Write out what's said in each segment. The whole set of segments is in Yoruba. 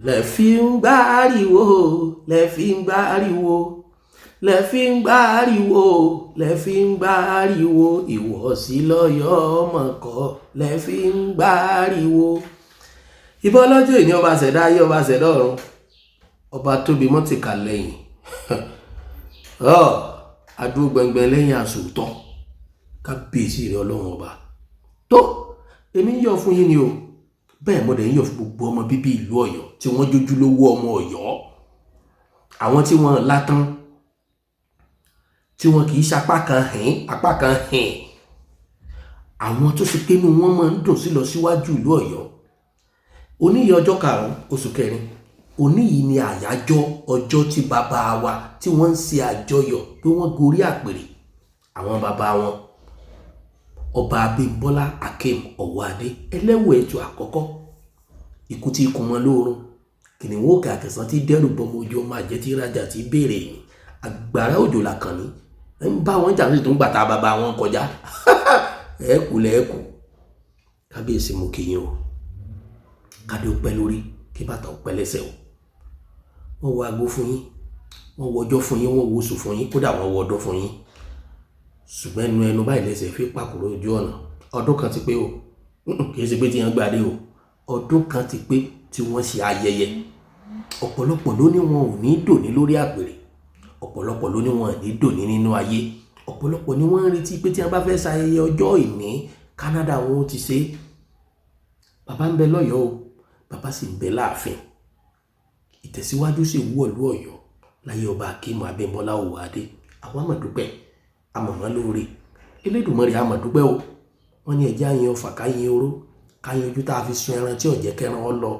lẹ fi ń gbáriwo lẹ fi ń gbáriwo lẹ fi ń gbáriwo lẹ fi ń gbáriwo ìwọ̀sí lọ́yọ̀ọ́ ọmọkọ lẹ fi ń gbáriwo. ìbọn lọ́jọ́ ìní ọba ṣẹ̀dá ayé ọba ṣẹ̀dá ọ̀run ọba tóbi mọ́tìkà lẹ́yìn adúró gbẹngbẹ lẹ́yìn àsòótọ́ kábíyèsí rẹ ọlọ́run ọba tó èmi ń yọ̀ fún yín ni o bẹ́ẹ̀ mo dẹ̀ ń yọ̀ fún gbogbo ọmọ bíbí ìlú Ọ̀yọ́ tí wọ́n jójúlówó ọmọ Ọ̀yọ́ àwọn tí wọ́n látán tí wọ́n kì í ṣapá kan hìn àwọn tó ṣe pé inú wọn máa ń dùn sí lọ síwájú ìlú Ọ̀yọ́. Òní yìí ọjọ́ 5 oṣù kẹrin òní yìí ni àyájọ́ ọjọ́ tí bàbá wa tí wọ́n ń ṣe àjọyọ̀ pé wọ́n gorí àpèrè àwọn bàbá wọn ọba Abímbọ́lá Akeem Ọ̀wọ́adé ẹlẹ́wọ̀ ètò àkọ́kọ́ ikú tí ikú mọ́ lóorun kìnìún òkè àkẹsàn tí dẹ́rù bọmọ ojú ọmọ àjẹ́ tí rajà tí béèrè ní àgbàrá òjò làkànní ń bá wọn jà sí tó ń gbàtà bàbá wọn kọjá ẹ̀ẹ́kù lẹ́ẹ̀kù kábíyèsí mo kì yín o kádé ó pẹ́ lórí kí bàtà ó pẹ́ lẹ́sẹ̀ o wọ́n wọ agbó fún yín wọ́n wọ ọjọ́ fún yín wọ́n wo oṣù fún yín kódà wọ́n wọ ọdún fún yín ṣùgbọ́n ẹnu báyìí lẹ́sẹ̀ fi pàkúrò ojú ọ̀nà ọdún kan ti pé o kì í ṣe pé tí wọ́n gbàdé o ọdún kan ti pé tí wọ́n ṣe ayẹyẹ ọ̀pọ̀lọpọ̀ ló ní wọn ò ní dòní lórí àpèrè ọ̀pọ̀lọpọ̀ ló ní wọn ò ní dòní nínú ayé ọ̀pọ̀lọpọ̀ ni wọ́n ń retí pé tí wọ́n bá fẹ́ ṣayẹyẹ ọjọ́ ìní Canada wọn ó ti ṣe bàbá ń bẹ lọ́yọ̀ọ́ o bàbá sì ń bẹ láàfin ìtẹ̀síwájú sì wọ̀lú Ọ̀yọ́ láyé ọba Akeem Abímbọ́lá Ọ̀wọ́adé àwọn àmọ̀dúpẹ́ àmọ̀mọ́ lóore Elédùmarè àmọ̀dúpẹ́ o wọ́n ní ẹjẹ́ àyìn ọfà káyìn oró káyìn ojú tá a fi sun ẹran tí ọ̀jẹ̀ kẹran ọ lọ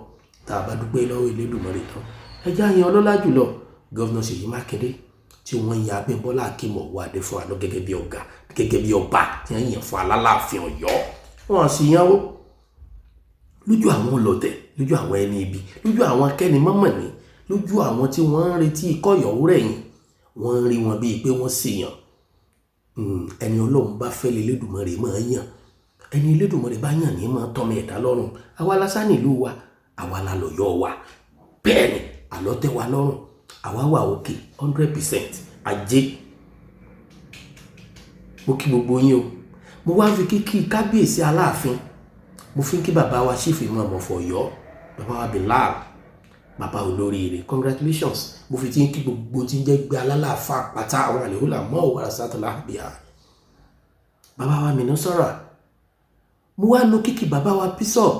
tá a bá dúpẹ́ lọ́wọ́ Elédùmarè tán ẹjẹ́ àyìn ọlọ́lá jùlọ gọ́vnà Ṣèyí Mákindé tí wọ́n yan Abímbọ́lá Akeem Ọ̀wọ́adé fún àná gẹ́gẹ́ bí ọ̀gá gẹ́gẹ́ bí ọba tí wọ́n yàn fún alálàáfin Ọ̀yọ́ wọn sì yan ó lójú àwọn ọlọ̀tẹ̀ lójú àwọn ẹni ibi lójú àwọn akẹ́ni mọ́mọ̀ní lójú àwọn tí wọ́n ń retí ìkọ́yọ̀wó rẹ̀yìn wọ́n ń rí wọn bíi pé wọ́n sì yàn ẹni Ọlọ́run bá fẹ́ lé Elédùmarè máa yàn ẹni Elédùmarè bá yàn ní máa tọ́mọ ẹ̀dá lọ́rùn àwa lásán nílùú wa àwa la lọ́yọ́ wa bẹ́ẹ̀ ni àlọ́ tẹ́ wa lọ́rùn àwa wà òkè 100% ajé. mo kí gbogbo yín o mo wá fi kíkí kábíyèsí Aláàfin mo fi ń kí bàbá wa Chief Imam of Ọ̀yọ́ bàbá wa Bilal bàbá olóríire congratulations mo fi ti ń kí gbogbo tí ń jẹ́ gbé alálàáfà pátá àwọn àlèhùlà mọ́ òwúrọ̀ sátọ́lá bíà bàbá wa mìíràn sọ̀rọ̀ mo wá lo kíkí bàbá wa Bishop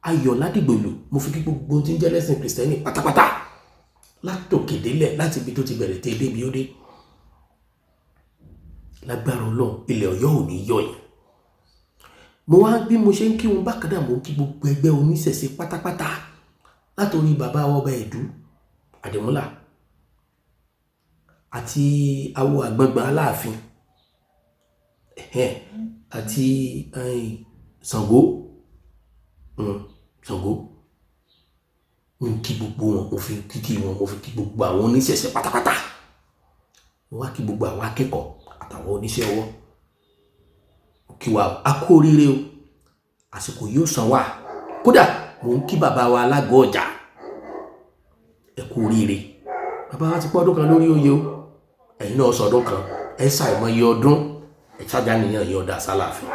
Ayọ̀ Ládìgbòlù mo fi kí gbogbo tí ń jẹ́ lẹ́sìn Kristẹni pátápátá látòkè délẹ̀ láti ibi tó ti bẹ̀rẹ̀ tẹ́ débi ó dé lágbára Ọlọ́run ilẹ̀ Ọ̀yọ́ ò ní yọ̀ yìí mo wá bí mo ṣe ń kí wọn bákan náà mo kí gbogbo ẹgbẹ́ oníṣẹ̀ṣe pátápátá látòrí bàbá ọba Ẹ̀dú Àdìmúlà àti awo àgbọ̀ngbọ̀n Aláàfin àti Ṣàngó mo kí gbogbo wọn mo fi kíkí wọn mo fi kí gbogbo àwọn oníṣẹ̀ṣe pátápátá mo wá kí gbogbo àwọn akẹ́kọ̀ọ́ àtàwọn oníṣẹ́ ọwọ́ kí wa a kú oríire o àsìkò yóò san wá kódà mo ń kí bàbá wa Alágọ̀ Ọjà ẹ kú oríire bàbá wa ti pọ́ ọdún kan lórí oyè o ẹ̀yin náà sọdún kan ẹ ṣàìmọye ọdún ẹ ṣáájá nìyàn yọ ọ̀dà sálàfin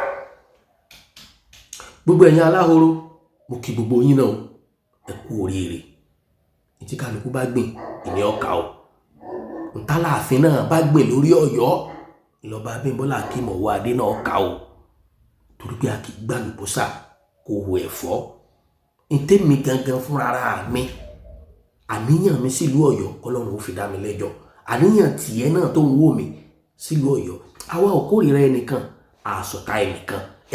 gbogbo ẹ̀yin aláhoro mo kí gbogbo yín náà ẹ kú oríire ìtí kálukú bá gbìn ìní ọkà o ntàláàfin náà bá gbìn lórí Ọ̀yọ́ ìlọba Abímbọ́lá Akeem Ọ̀wọ́adé náà kà o torí pé a kì í gbàlùbọ́sà kò wọ ẹ̀fọ́ ntẹ́mi gangan fúnra mi àníyàn mi sílùú Ọ̀yọ́ Ọlọ́run ó fi dá mi lẹ́jọ́ àníyàn tìyẹ́ náà tó ń wò mí sílùú Ọ̀yọ́ àwa ò kórìíra ẹnìkan àsọ̀tá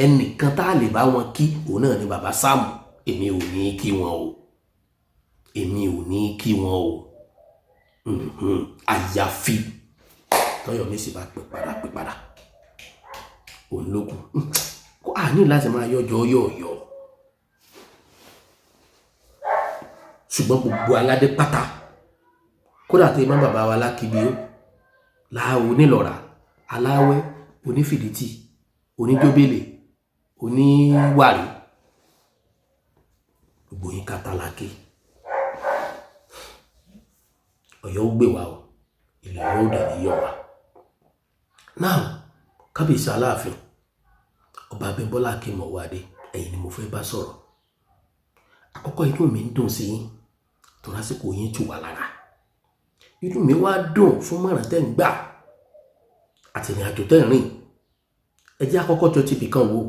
ẹnìkan tá a lè bá wọn kí òun náà ni bàbá Sáàmù èmi ò ní kí wọn o àyàfi tọ́yọ̀mí sì bá pè padà òun ló kù kó a ní láti máa yọjọ́ yọ̀ọ̀yọ̀ ṣùgbọ́n gbogbo aládé pátá kódà tó imá bàbá wa Lákìbí ó láàwọ̀ nílọ̀ra aláwẹ́ onífìdítì oníjóbélé oníwàrí gbogbo yín kátàlákì Ọ̀yọ́ ó gbé wa o, ilẹ̀ Ọ̀yọ́ ó dẹ̀ ní yọ̀ wá. Now kábíyèsí Aláàfin Ọba Abímbọ́lá Akeem Ọwọ́adé, ẹ̀yin ni mo fẹ́ bá sọ̀rọ̀. Àkọ́kọ́ inú mi ń dùn sí yín tó lásìkò yín tù wá lára. Inú mi wá dùn fún mọ̀ràn tẹ́ ń gbà àti ìrìn àjò tẹ́ ń rìn. Ẹ jẹ́ àkọ́kọ́ jọ ti bìkan wo,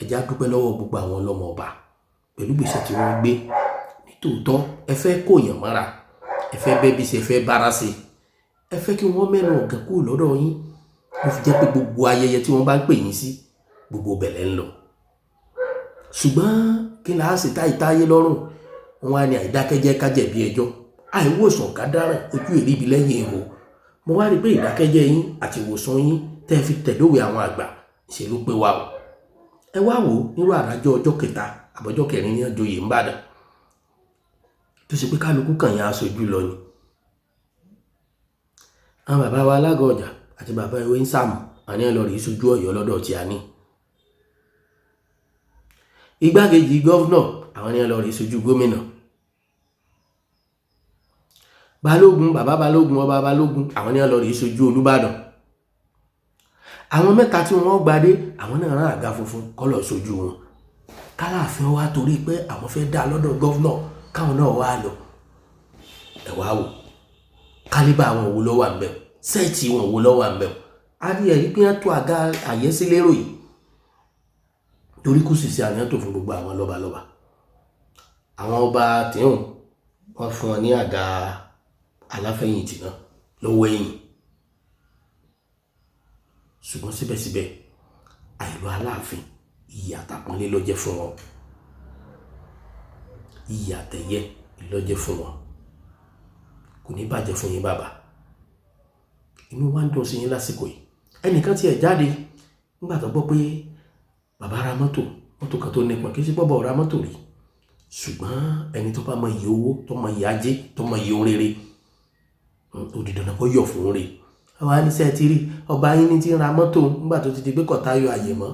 ẹ jẹ́ á dúpẹ́ lọ́wọ́ gbogbo àwọn ọlọ́mọ ọba pẹ̀lú gbèsè tí wọ́n gbé. Nítòótọ́ ẹ fẹ́ kó yàn mọ́ra, ẹ fẹ́ bẹ́ bí ṣe fẹ́ bára sí, ẹ fẹ́ kí wọ́n mẹ́nu ọ̀gàn kúrò lọ́dọ̀ yín. Ló fi jẹ́ pé gbogbo ayẹyẹ tí wọ́n bá ń pè yín sí, gbogbo bẹ̀lẹ̀ ń lọ. Ṣùgbọ́n kí la á sì táyé lọ́rùn, wọn á ní àìdákẹ́jẹ́ kájẹ̀bi ẹjọ́, àìwòsàn kádáràn ojú ìríbi lẹ́yìn ihò. Mo wá rí pé ìdákẹ́jẹ́ yín àti ìwòsàn yín tẹ́ fi tẹ̀lówe àwọn àgbà ṣe ló pé wá o. Ẹ wá wò nírú àrájọ ọjọ́ kẹta àbọ̀jọ́ kẹrin ní àjọyè ń bàdàn tó ṣe pé kálukú kàn yín aṣojú lọ ni. Àwọn bàbá wa alága ọjà àti bàbá ìwé ń sàmù àní ẹ lọ rí ìṣojú Ọ̀yọ́ lọ́dọ̀ tí a ní. Igbákejì gọ́vnọ̀ àwọn ní ẹ lọ rí ìṣojú gómìnà. Balógun bàbá Balógun ọba Balógun àwọn ní ẹ lọ rí ìṣojú Olúbàdàn. Àwọn mẹ́ta tí wọ́n gbadé àwọn náà rán àga funfun kọ́ lọ ṣojú wọn. Kálàáfin wá torí pé àwọn fẹ́ dá lọ́dọ̀ gọ́vnọ̀ káwọn náà wá lọ. Ẹ wá wò kálíbà àwọn òwò lọ́wọ́ àmbẹ̀ sẹ́ẹ̀tì wọn òwò lọ́wọ́ àmbẹ̀. A rí ẹ̀rí pé wọ́n tó àga àyẹ́sí lérò yìí torí kò sì sí àyàn tó fún gbogbo àwọn lọ́balọ́ba. Àwọn ọba tìhùn wọ́n fún wọn ní àga aláfẹ̀yìntì náà lọ́wọ́ ẹ̀yìn. Ṣùgbọ́n síbẹ̀síbẹ̀ àìlú Aláàfin iyì àtàpọ́nlé ló jẹ́ fún wọn, iyì àtẹ̀yẹ ló jẹ́ fún wọn. Kò ní bàjẹ́ fún yín bàbá, inú wa ń dùn sí yín lásìkò yìí. Ẹnìkan tiẹ̀ jáde nígbà tó gbọ́ pé bàbá ra mọ́tò kan tó nípọn, kì í ṣe bọ́bọ̀ ra mọ́tò rí, ṣùgbọ́n ẹni tó bá mọ iye owó, tó mọ iye ajé, tó mọ iye ohun rere, ó di dandan kó yọ̀ fún rẹ̀. Àwọn aníṣẹ́ ti rí ọba yín ní ti ń ra mọ́tò nígbà tó ti di pé kọ̀tá yọ àyè mọ́.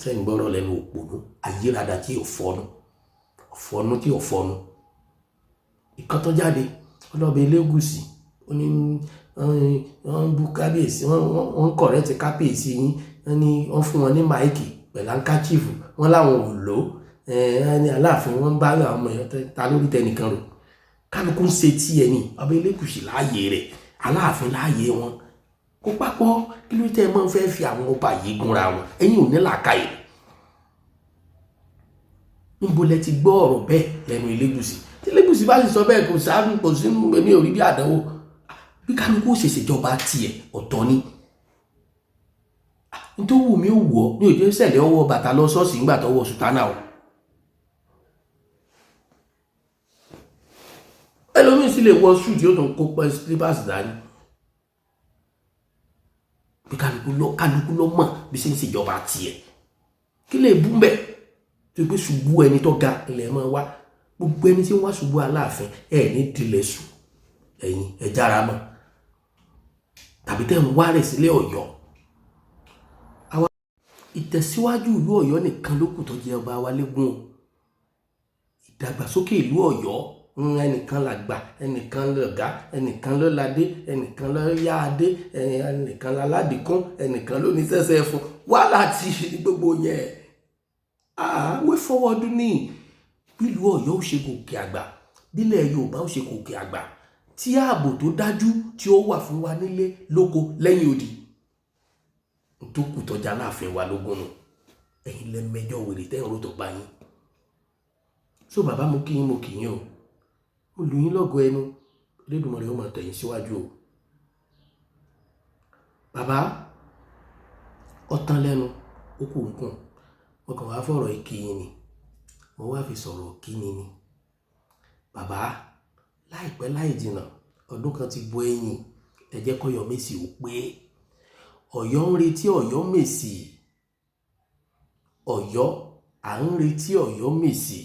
Sẹ́yìn gbọ́rọ̀ lẹ́nu òpònú ayérada tí ò fọ́nú tí ò fọ́nú. Ìkan tó jáde ọlọ́bẹ̀ Elégùṣì ó ní wọ́n bú kábíyèsí, wọ́n kọ̀rẹ́ ti kábíyèsí yín, wọ́n ní wọ́n fún wọn ní máìkì pẹ̀lú àǹkáchífù, wọ́n láwọn ò lò ó ní Aláàfin wọ́n bá àwọn ọmọ èèyàn ta lórí tẹnìkan rò. Kálukú ń ṣe tí ẹni ọba Elégùṣì láàyè rẹ̀, Aláàfin láàyè wọn. Kó pápọ̀ kí ló tẹ́ ẹ máa ń fẹ́ fi àwọn ọba yìí gúnra wọn, ẹ̀yin ò ní làákàyè. Níbo lẹ ti gbọ́ ọ̀rọ̀ bẹ́ẹ̀ lẹ́nu Elégùṣì? Tí Elégùṣì bá sì sọ bẹ́ẹ̀ kò sáánú kò sínú èmi ò rí bí àdánwò. Bí kálukú ó ṣèṣe ìjọba tiẹ̀ ọ̀tọ̀ ni. Nítorí wù mí ò wọ̀ ní òjò ìṣẹ̀lẹ̀ ọwọ́ bàtà lọ ṣọ́ọ̀ṣì nígbà tọwọ́ sùtánà o. Ẹlòmíì sì lè wọ ṣúù tí ó tún kó pẹ́ slippers dání. Bí kálukú ló mọ̀ bí ṣe ń ṣèjọba tiẹ̀. Kí lè bú mbẹ̀ tó gbé ṣubú ẹni tó ga ilẹ̀ máa wá. Gbogbo ẹni tí ń wá ṣubú Aláàfin ẹ̀ ní dilẹ̀ sùn ẹ̀yin ẹ̀ jára mọ́. Tàbí tẹ́ ń wá rẹ̀ sílé Ọ̀yọ́. Ìtẹ̀síwájú ìlú Ọ̀yọ́ nìkan ló kù tó jẹ́ ọba wa légún o. Ìdàgbàsókè ìlú Ọ̀yọ́ ẹnìkan làgbà, ẹnìkan lọ̀gá, ẹnìkan ló ládé, ẹnìkan ló yá adé, ẹnìkan láládìkún, ẹnìkan ló ní sẹ́sẹ́ fún. Wàhálà ti ṣe gbogbo yẹn. Way forward ní ìlú Ọ̀yọ́ ó ṣe gòkè àgbà, bílẹ̀ Yorùbá ó ṣe gòkè àgbà, tí ààbò tó dájú tí ó wà fún wa nílé lóko lẹ́yìn odi. Tó kù tọ́jà Aláàfin wa lógún nù. Ẹ̀yin lẹ mẹjọ wèrè tẹ́ ń rò tó bá yín. So bàbá mo kí yín o. Mo lù yín lọ́gọ ẹnu. Elédùmarè ó máa tẹ̀yìn síwájú o. Bàbá ọ̀tán lẹ́nu ó kù nǹkan. Mo kàn wá fọ̀rọ̀ ìkíyìn ni. Mo wá fi sọ̀rọ̀ kíni ni. Bàbá láìpẹ́ láì jìnnà ọdún kan ti bọ́ ẹ̀yìn. Ẹ jẹ́ k'Ọ̀yọ́ Mèsì ó pé. Ọ̀yọ́ ń retí Ọ̀yọ́ Mèsì. Ọ̀yọ́ à ń retí Ọ̀yọ́ Mèsì.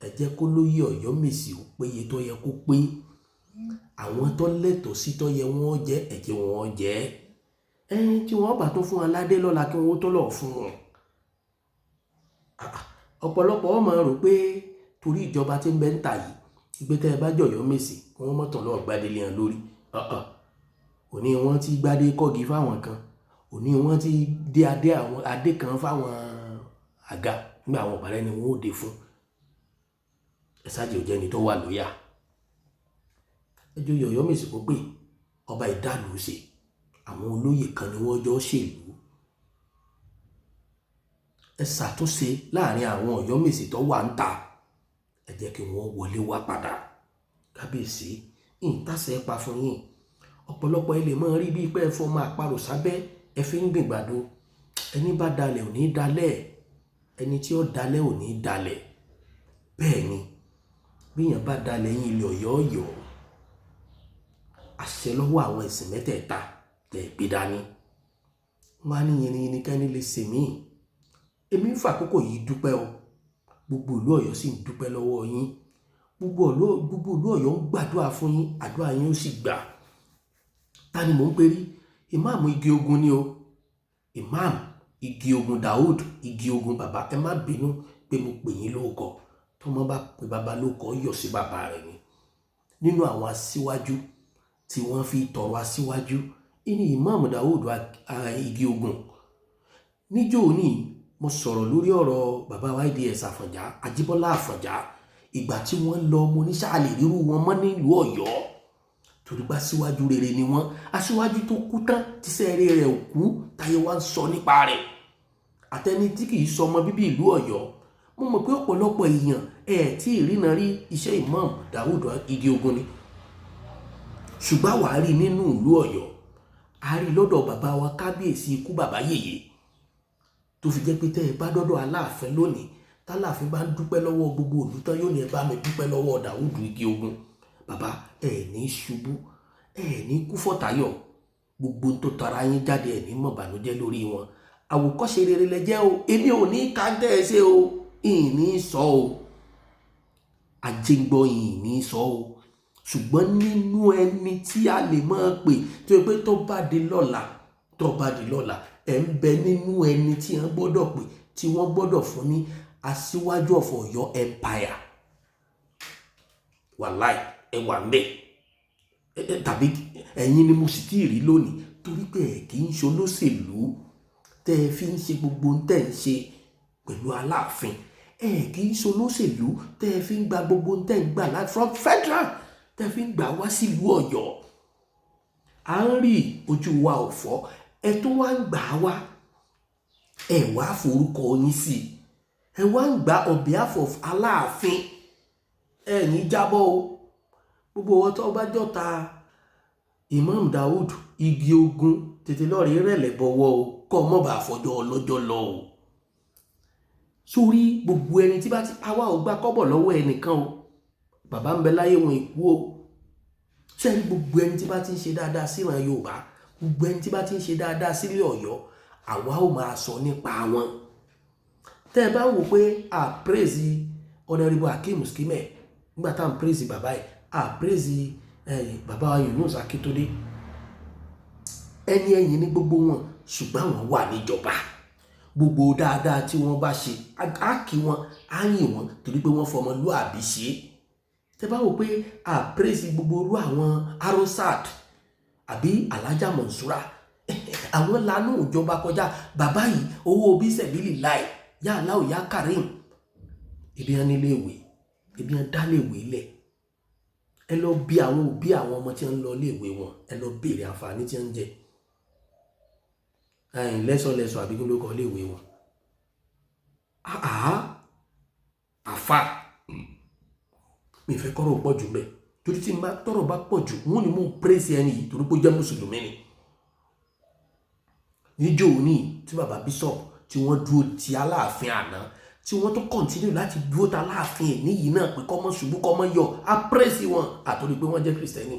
Ẹ jẹ́ kó lóyè Ọ̀yọ́ Mèsì ó péye tó yẹ kó pé. Àwọn tó lẹ́tọ̀ọ́ sí tó yẹ wọ́n jẹ́ ẹ jẹ́ wọ́n jẹ́. Tí wọ́n bá tó fún aládé lọ́la kí wọ́n tó lọ fún wọn. Ọ̀pọ̀lọpọ̀ máa rò pé torí ìjọba tí ń bẹ ń tà yìí ìgbé tẹ́ ẹ bá jọ̀yọ́ mèsì kí wọ́n mọ̀tàn lọ́ọ́ gbadélé hàn lórí òní wọ́n ti gbadé kọ́gi fáwọn kan òní wọ́n ti dé adé kan fáwọn àga nígbà àwọn ọ̀bàrẹ́ ni wọ́n ó dé fún ẹ̀sájì ò jẹ́ni tó wà lóyà ẹjọ́ yọ̀yọ́ mèsì kó pé ọba ìdálù ṣe àwọn olóyè kan ni wọ́n jọ ṣèlú ẹ ṣàtúnṣe láàrin àwọn Ọ̀yọ́ mèsì tó wà ń ta ẹ jẹ́ kí wọ́n wọlé wá padà kábíyèsí ìtàsẹ̀ pa fún yín ọ̀pọ̀lọpọ̀ ilé mọ́ rí bíi pé ẹ fọ́ máa parò sábẹ́ ẹ fi ń gbìn gbàdo ẹni bá dalẹ̀ ò ní dalẹ̀ ẹni tí ó dalẹ̀ ò ní dalẹ̀ bẹ́ẹ̀ ni bíyàn bá dalẹ̀ yín ilé Ọ̀yọ́ Ọ̀yọ́ àṣẹ lọ́wọ́ àwọn ẹ̀sìn mẹ́tẹ̀ẹ̀ta lẹ̀ gbé dání wọn á ní yìnyín kẹ́ni lè ṣe míì èmi ń fàkókò yìí dúpẹ́ o gbogbo ìlú Ọ̀yọ́ sì ń dúpẹ́ lọ́wọ́ yín gbogbo ìlú Ọ̀yọ́ ń gbàdúrà fún yín àdúrà yín ó sì gbà ta ni mò ń perí ìmáàmù Igi Ogun ni o ìmáàmù Igi Ogun Daoud Igi Ogun bàbá ẹ má bínú pé mo pè yín lóòkọ tó mọ́ bá pe bàbá lóòkọ yọ̀ sí bàbá rẹ̀ ni nínú àwọn aṣíwájú tí wọ́n fi tọrọ aṣíwájú ní ìmáàmù Daoud Igi Ogun níjó ní mo sọ̀rọ̀ lórí ọ̀rọ̀ bàbá YDS Àfọ̀njá Ajíbọ́lá Àfọ̀njá ìgbà tí wọ́n lọ mo ní sáà lè rírú wọn mọ́ nílùú Ọ̀yọ́ torí pé aṣíwájú rere ni wọ́n aṣíwájú tó kú tán tí sẹ́ẹ̀rẹ́ rẹ̀ ò kú táyé wá ń sọ nípa rẹ̀ àtẹni tí kì í sọ ọmọ bíbí ìlú Ọ̀yọ́ mo mọ̀ pé ọ̀pọ̀lọpọ̀ èèyàn tí ìrìnà rí iṣẹ́ Imam Daoud Igi Ogun ni ṣùgbọ́n wàá rí nínú ìlú Ọ̀yọ́ a rí lọ́dọ̀ bàbá wa kábíyèsí ikú bàbá yèyé tó fi jẹ́ pé tẹ́ ẹ bá dọ́dọ̀ Aláàfin lónìí tálàfin bá ń dúpẹ́ lọ́wọ́ gbogbo òlú tán yóò ní ẹ bá mi dúpẹ́ lọ́wọ́ Daoud Igi Ogun bàbá ẹ ní ṣubú ẹ ní kú fọ́tayọ̀ gbogbo tó tara yín jáde ẹ ní mọ̀bànújẹ́ lórí wọn àwòkọ́ṣe rere lẹ jẹ́ o èmi ò ní ká tẹ́ ẹ ṣe o ìní sọ o àjẹgbọ́ ìní sọ o ṣùgbọ́n nínú ẹni tí a lè máa pè tó yẹ pé tó bá di lọ́la ẹ̀ ń bẹ nínú ẹni tí wọ́n gbọ́dọ̀ pè tí wọ́n gbọ́dọ̀ fún ní aṣíwájú of Ọ̀yọ́ empire wàláì ẹ wà ń bẹ tàbí ẹ̀yin ni mo sì tí ì rí lónìí torí pé ẹ̀ kì í ṣe olóṣèlú tẹ́ ẹ fi ń ṣe gbogbo tẹ́ ẹ ń ṣe pẹ̀lú Aláàfin ẹ̀ kì í ṣe olóṣèlú tẹ́ ẹ fi ń gba gbogbo tẹ́ ẹ ń gbà láti from federal tẹ́ ẹ fi ń gbà wá sílùú Ọ̀yọ́ à ń rí ojú wa ò fọ́ ẹ tó wá ń gbà wá ẹ wá forúkọ yín sí ẹ wá ń gbà on behalf of Aláàfin ẹ ní jábọ́ o gbogbo wọn tó bá jọta Imam Daoud Igi Ogun tètè lọ́ọ̀rì rẹ̀lẹ̀ bọ̀wọ́ o kọ́ ọ mọ̀ bá fọjọ́ ọlọ́jọ́ lọ o sórí gbogbo ẹni tí bá ti àwa ò gbà kọ́bọ̀ lọ́wọ́ ẹnìkan o bàbá ń bẹ láyé wọn ìkú o sẹ́ni gbogbo ẹni tí bá ti ń ṣe dáadáa síran Yorùbá gbogbo ẹni tí bá ti ń ṣe dáadáa sílẹ̀ Ọ̀yọ́ àwa ò máa sọ nípa wọn tẹ́ ẹ bá wò pé a praise Honorable Hakeem Shikime nígbà tá à ń praise bàbá yìí a praise bàbá Yunus Akíntúndé ẹni ẹ̀yìn ní gbogbo wọn ṣùgbọ́n àwọn wà níjọba gbogbo dáadáa tí wọ́n bá ṣe á kí wọn á yìn wọn torí pé wọ́n fọmọlúàbí ṣe tẹ́ bá wò pé a praise gbogbo orú àwọn Arosat àbí Alájà Mọ̀nsúrà àwọn lánà ìjọba kọjá bàbá yìí owó bí sẹ̀bílì láì yá aláwò yá Karim ibi hàn nílé ìwé ibi hàn dálé ìwé lẹ̀ ẹ lọ bí àwọn òbí àwọn ọmọ tí wọ́n ń lọ ilé ìwé wọn ẹ lọ béèrè àǹfààní tí wọ́n ń jẹ lẹ́sọ̀lẹ́sọ̀ àbí kí ló kọ́ ilé ìwé wọn àfà mi fẹ́ kọ́rọ̀ pọ̀ jù mẹ́ torí tí tọ́rọ̀ bá pọ̀ jù wọ́n ní mú praise ẹni yìí torí pé ó jẹ́ mùsùlùmí ni níjọ́ òní tí bàbá bishop tí wọ́n dúró ti Aláàfin àná tí wọ́n tó continue láti dúró ta Aláàfin ẹ̀ níyìí náà pé kọ́mọ ṣubú kọ́mọ yọ á praise wọn àtòrí pé wọ́n jẹ́ kristẹni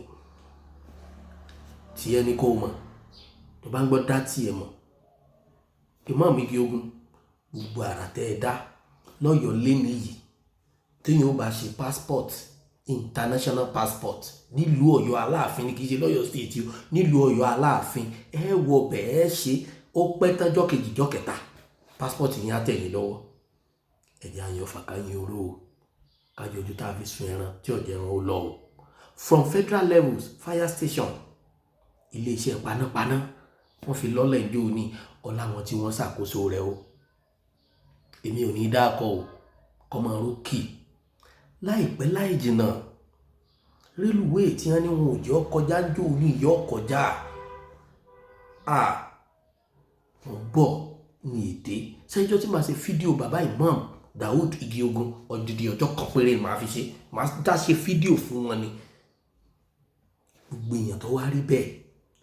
tí ẹni kò mọ̀ tó bá ń gbọ́ dá tí ẹ mọ̀ Imam Igi Ogun gbogbo àrà tẹ́ ẹ dá lọ́yọ̀ọ́ lé nìyí téèyàn ó bá ṣe passport international passport nílùú Ọ̀yọ́ Aláàfin ní kì í ṣe lọ́yọ̀ state o nílùú Ọ̀yọ́ Aláàfin ẹ wọ bẹ́ẹ̀ ṣe ó pẹ́ tán jọ́ kejì jọ́ kẹta passport yẹn á tẹ̀yìn lọ́wọ́ ẹ̀jẹ̀ àyàn fàkàyìn oró o kájọ ojú tá a fi sun ẹran tí ọ̀jẹ̀ ẹran ó lọ o. From federal levels, fire station, iléeṣẹ́ panápaná wọ́n fi lọ́lẹ̀ ìjọ òní ọlá wọn tí wọ́n ṣàkóso rẹ̀ o. èmi ò ní dákọ̀ o kọ́mọ rókì láìpẹ́ láì jìnnà rélùwéè tí wọ́n ní wọn ò jẹ́ ọkọjá ń jò ní ìyá ọkọjá wọ́n bọ̀ ní èdè sẹ́jọ́ tí màá ṣe fídíò bàbá Imam Daud Igiogun odidi ọjọ́ kan péré ni màá fi ṣe, màá dá ṣe fídíò fún wọn ni. Gbogbo èèyàn tó wá rí bẹ́ẹ̀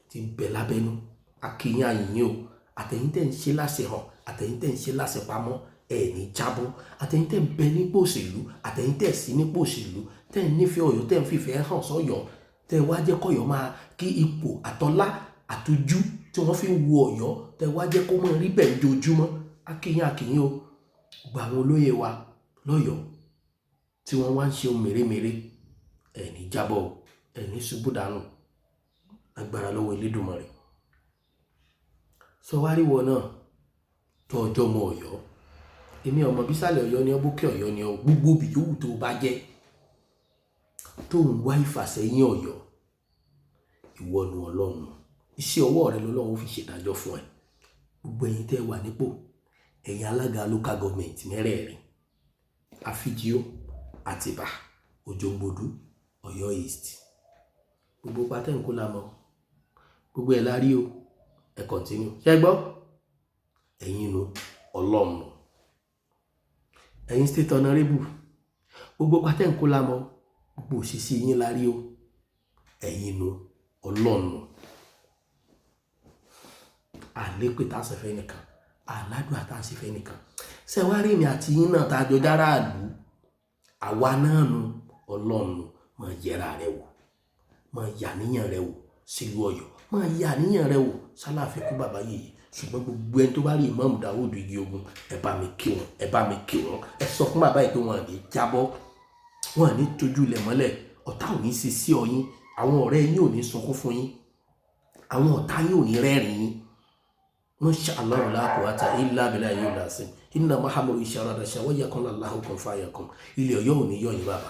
ti ń bẹ lábẹ́nú akínyìn àyìnyín o. Àtẹ̀yìn tẹ̀ ń ṣe láṣẹ hàn, àtẹ̀yìn tẹ̀ ń ṣe láṣẹ pamọ́, ẹ̀ ní jábọ́. Àtẹ̀yìn tẹ̀ ń bẹ nípò òṣèlú, àtẹ̀yìn tẹ̀ sí nípò òṣèlú, tẹ̀ ń nífẹ̀ẹ́ Ọ̀yọ́, tẹ̀ ń fìfẹ́ hàn sọ́yọ́, tẹ̀ wá jẹ́ kọ́yọ́ máa kí ipò àtọ́lá àtọ́jú tí wọ́n fi ń wo Ọ̀yọ́, tẹ̀ wá jẹ́ kó máa rí bẹ́ẹ̀ lójoojúmọ́. Akínyìn o. Gba àwọn olóyè wa lọ́yọ̀ọ́ tí wọ́n wá ń ṣe ohun mèremère, ẹ̀ ní jábọ́ o, ẹ̀ ní ṣubú dànù agbára lọ́wọ́ Elédùmarè. Sọ wá rí wọ náà tó ọjọ́ mọ Ọ̀yọ́, èmi ọmọ bísàlẹ̀ Ọ̀yọ́ ni ọ, bókè Ọ̀yọ́ ni ọ, gbogbo bí yòówù tó bá jẹ́ tó ń wá ìfàsẹ́yìn Ọ̀yọ́, ìwọ nu Ọlọ́run, iṣẹ́ ọwọ́ rẹ lọ́lọ́run fi ṣèdájọ́ fún ẹ. Gbogbo ẹ̀yin tẹ́ wà nípò, ẹ̀yin alága local government mẹ́rẹ̀ẹ̀rin, Afijio, Àtìbà, Òjòǹgbòdú, Ọ̀yọ́ East, gbogbo pátẹ́ ń kó la mọ́, gbogbo ẹ̀ la rí o, ẹ continue. Ṣé gbọ́? Ẹ̀yin nu Ọlọ́run. Ẹ̀yin state honorable, gbogbo pátẹ́ ń kó la mọ́, gbogbo òṣìṣẹ́ yín la rí o, ẹ̀yin nu Ọlọ́run. Àlépè tá a ṣe fẹ́ nìkan, àládùn àtàṣe fẹ́ nìkan. Ṣé wá rí mi àti yín náà tá a jọ dára àlú, àwa náà nu Ọlọ́run. Máa yẹra rẹ wò, máa yà níyàn rẹ wò sílùú Ọ̀yọ́, máa yà níyàn rẹ wò sálàfẹ́ kú bàbá yìí. Ṣùgbọ́n gbogbo ẹni tó bá rí Imam Daud Igiogun, ẹ bá mi kí wọn, ẹ bá mi kí wọn, ẹ sọ fún bàbá yìí pé wọn à ní jábọ́, wọn à ní tójú ilẹ̀ mọ́lẹ̀, ọ̀tá ò ní ṣe sí ọ yín, àwọn ọ̀rẹ́ yín ò ní sunkún fún yín, àwọn ọ̀tá yín ò ní rẹ́rìn yín. Masha Allah la quwwata illa billahi al-azim. Inna mahamuru isharada shawaya kun Allahu kun fayakun. Ilé Ọ̀yọ́ ò ní yọ̀ yín bàbá.